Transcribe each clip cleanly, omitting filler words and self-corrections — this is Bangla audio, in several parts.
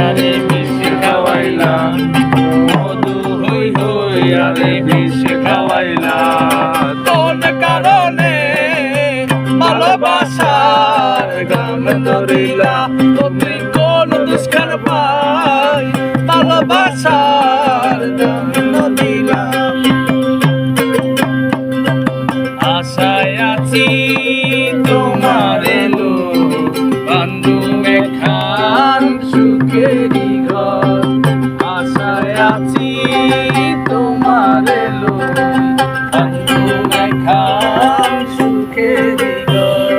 আরে বিষ খাওয়াইলা মধু হই হই আরে বিষ খাওয়াইলা কোন কারণে ভালোবাসার গান ধরিলা তুমি কোন দুষ্কার পাই ভালোবাসার গান দিলা আশায় আছি তোমার এলো বন্ধু এখান সুখেরই ঘর আশায় আছি তোমার এলো বন্ধু এখান সুখেরই ঘর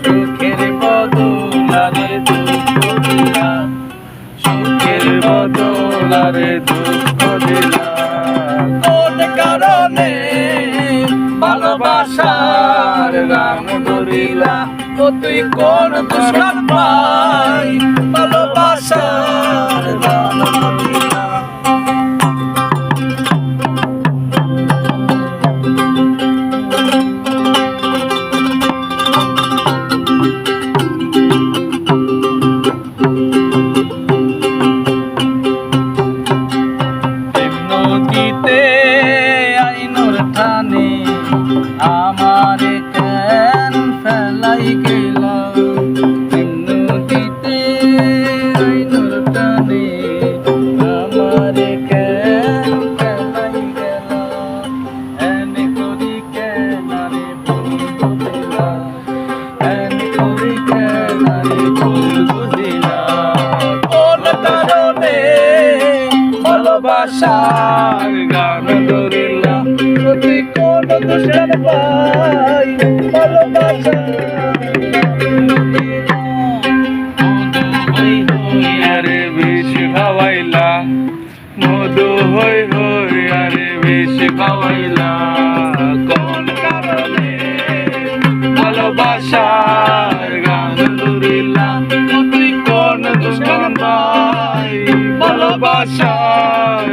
সুখের বদলারে দুঃখ দিলা সুখের বদলারে দুঃখ দিলা কোন কারণে ভালোবাসার গান ধরিলা ও তুই কোন দুষ্কার পাই ভালোবাসার গান ধরিলা নদীতে আইনোর টানে আমারে কেন ফেলাই গেলা নদীতে আইনোর টানে আমারে কেন ফেলাই গেলা এনে করি কেন রে ভুল বুঝিলা এনে করি কেন রে ভুল বুঝিলা কোন কারণে ভালোবাসার গান ধরিলা তুই কোন দুষ্কার পাই ভালোবাসা আরে বিষ খাওয়াইলা মধু হই হই আরে বিষ খাওয়াইলা কোন কারণে ভালোবাসার গান ধরিলা তুই কোন দুষ্কার পাই ভালোবাসার